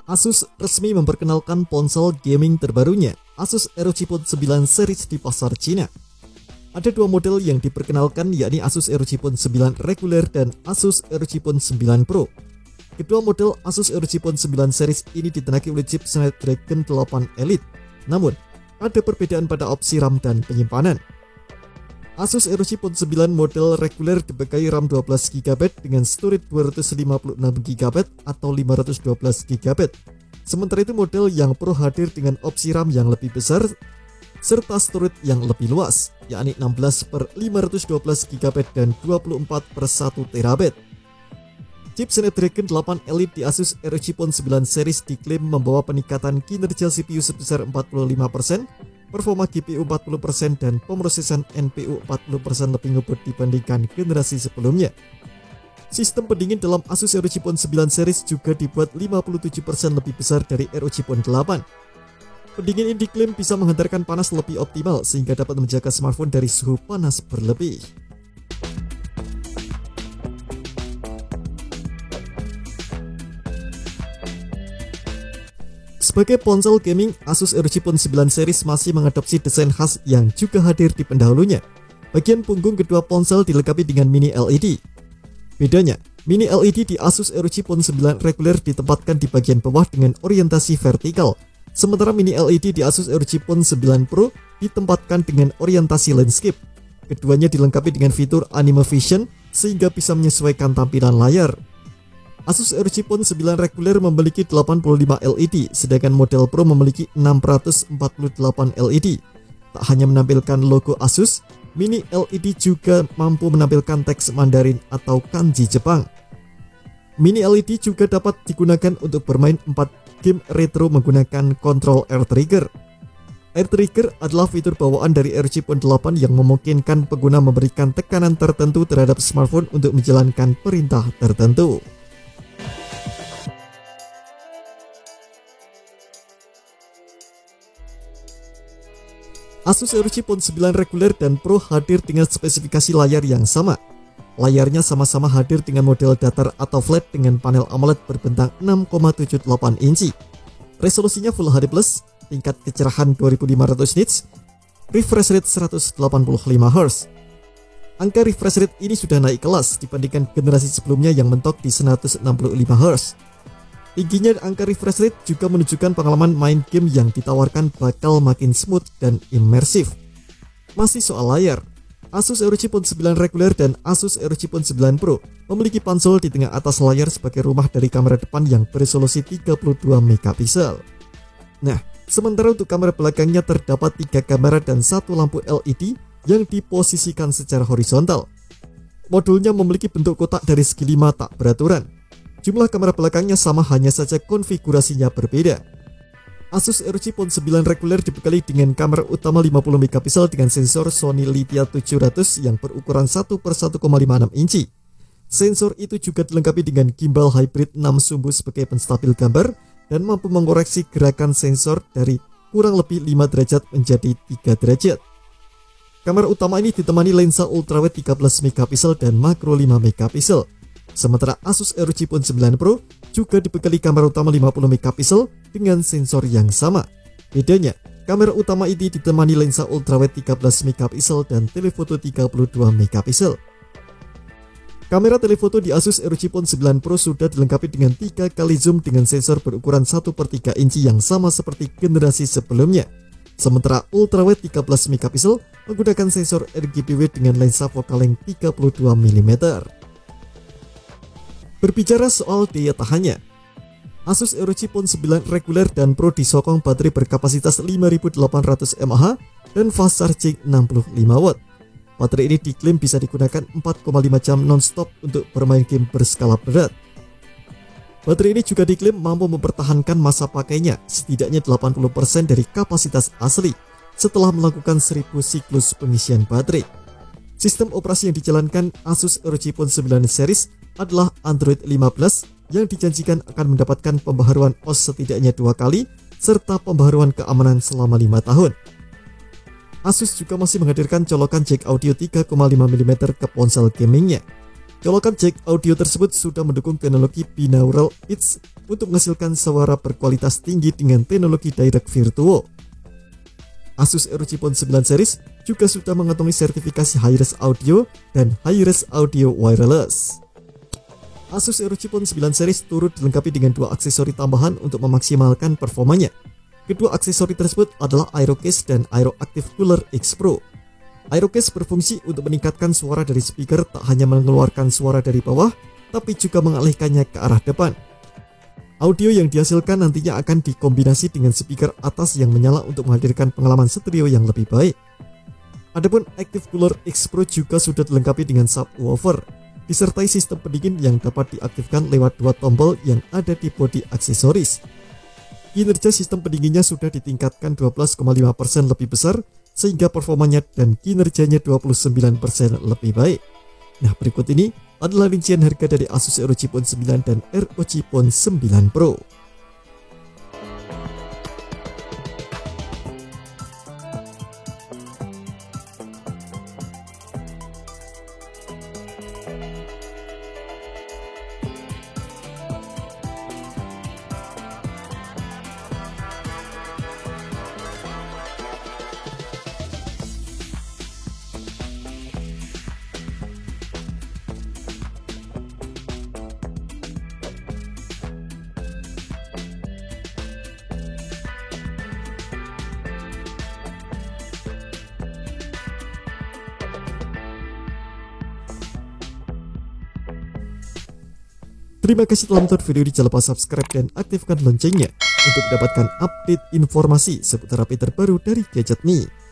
Asus resmi memperkenalkan ponsel gaming terbarunya, Asus ROG Phone 9 series di pasar Cina. Ada dua model yang diperkenalkan, yakni Asus ROG Phone 9 reguler dan Asus ROG Phone 9 Pro. Kedua model Asus ROG Phone 9 series ini ditenagai oleh chip Snapdragon 8 Elite. Namun, ada perbedaan pada opsi RAM dan penyimpanan. Asus ROG Phone 9 model reguler dibekali RAM 12GB dengan storage 256GB atau 512GB. Sementara itu model yang Pro hadir dengan opsi RAM yang lebih besar serta storage yang lebih luas, yakni 16/512GB dan 24/1TB. Chip Snapdragon 8 Elite di Asus ROG Phone 9 series diklaim membawa peningkatan kinerja CPU sebesar 45%, performa GPU 40% dan pemrosesan NPU 40% lebih ngebut dibandingkan generasi sebelumnya. Sistem pendingin dalam Asus ROG Phone 9 series juga dibuat 57% lebih besar dari ROG Phone 8. Pendingin ini diklaim bisa menghantarkan panas lebih optimal sehingga dapat menjaga smartphone dari suhu panas berlebih. Sebagai ponsel gaming, Asus ROG Phone 9 series masih mengadopsi desain khas yang juga hadir di pendahulunya. Bagian punggung kedua ponsel dilengkapi dengan mini LED. Bedanya, mini LED di Asus ROG Phone 9 reguler ditempatkan di bagian bawah dengan orientasi vertikal, sementara mini LED di Asus ROG Phone 9 Pro ditempatkan dengan orientasi landscape. Keduanya dilengkapi dengan fitur Anime Vision sehingga bisa menyesuaikan tampilan layar. Asus ROG Phone 9 reguler memiliki 85 LED, sedangkan model Pro memiliki 648 LED. Tak hanya menampilkan logo Asus, mini LED juga mampu menampilkan teks Mandarin atau kanji Jepang. Mini LED juga dapat digunakan untuk bermain 4 game retro menggunakan kontrol air trigger. Air trigger adalah fitur bawaan dari ROG Phone 8 yang memungkinkan pengguna memberikan tekanan tertentu terhadap smartphone untuk menjalankan perintah tertentu. Asus ROG Phone 9 reguler dan Pro hadir dengan spesifikasi layar yang sama. Layarnya sama-sama hadir dengan model datar atau flat dengan panel AMOLED berbentang 6,78 inci. Resolusinya Full HD+, tingkat kecerahan 2500 nits, refresh rate 185Hz. Angka refresh rate ini sudah naik kelas dibandingkan generasi sebelumnya yang mentok di 165Hz. Tingginya angka refresh rate juga menunjukkan pengalaman main game yang ditawarkan bakal makin smooth dan imersif. Masih soal layar, Asus ROG Phone 9 reguler dan Asus ROG Phone 9 Pro memiliki ponsel di tengah atas layar sebagai rumah dari kamera depan yang beresolusi 32 megapiksel. Nah, sementara untuk kamera belakangnya terdapat 3 kamera dan 1 lampu LED yang diposisikan secara horizontal. Modulnya memiliki bentuk kotak dari segi 5 tak beraturan. Jumlah kamera belakangnya sama, hanya saja konfigurasinya berbeda. Asus ROG Phone 9 reguler dibekali dengan kamera utama 50 megapiksel dengan sensor Sony Lithia 700 yang berukuran 1/1,56 inci. Sensor itu juga dilengkapi dengan gimbal hybrid 6 sumbu sebagai penstabil gambar dan mampu mengoreksi gerakan sensor dari kurang lebih 5 derajat menjadi 3 derajat. Kamera utama ini ditemani lensa ultrawide 13 megapiksel dan makro 5 megapiksel. Sementara Asus ROG Phone 9 Pro juga dibekali kamera utama 50 megapiksel dengan sensor yang sama. Bedanya, kamera utama ini ditemani lensa ultrawide 13 megapiksel dan telefoto 32 megapiksel. Kamera telefoto di Asus ROG Phone 9 Pro sudah dilengkapi dengan 3 kali zoom dengan sensor berukuran 1/3 inci yang sama seperti generasi sebelumnya. Sementara ultrawide 13 megapiksel menggunakan sensor RGB dengan lensa focal length 32 mm. Berbicara soal daya tahannya, Asus ROG Phone 9 reguler dan Pro disokong baterai berkapasitas 5800 mAh dan fast charging 65 watt. Baterai ini diklaim bisa digunakan 4,5 jam non-stop untuk bermain game berskala berat. Baterai ini juga diklaim mampu mempertahankan masa pakainya setidaknya 80% dari kapasitas asli setelah melakukan 1000 siklus pengisian baterai. Sistem operasi yang dijalankan Asus ROG Phone 9 series adalah Android 15 yang dijanjikan akan mendapatkan pembaharuan OS setidaknya 2 kali serta pembaharuan keamanan selama 5 tahun. Asus juga masih menghadirkan colokan jack audio 3,5 mm ke ponsel gamingnya. Colokan jack audio tersebut sudah mendukung teknologi binaural pitch untuk menghasilkan suara berkualitas tinggi dengan teknologi Direct Virtuo. Asus ROG Phone 9 series juga sudah mengantongi sertifikasi Hi-Res Audio dan Hi-Res Audio Wireless. Asus ROG Phone 9 series turut dilengkapi dengan dua aksesori tambahan untuk memaksimalkan performanya. Kedua aksesori tersebut adalah Aerocase dan Aero Active Cooler X Pro. Aerocase berfungsi untuk meningkatkan suara dari speaker, tak hanya mengeluarkan suara dari bawah, tapi juga mengalihkannya ke arah depan. Audio yang dihasilkan nantinya akan dikombinasi dengan speaker atas yang menyala untuk menghadirkan pengalaman stereo yang lebih baik. Adapun Active Cooler X Pro juga sudah dilengkapi dengan subwoofer, disertai sistem pendingin yang dapat diaktifkan lewat dua tombol yang ada di bodi aksesoris. Kinerja sistem pendinginnya sudah ditingkatkan 12,5% lebih besar, sehingga performanya dan kinerjanya 29% lebih baik. Nah, berikut ini adalah rincian harga dari Asus ROG Phone 9 dan ROG Phone 9 Pro. Terima kasih telah menonton video ini, jangan lupa subscribe dan aktifkan loncengnya untuk mendapatkan update informasi seputar update terbaru dari Gadget Me.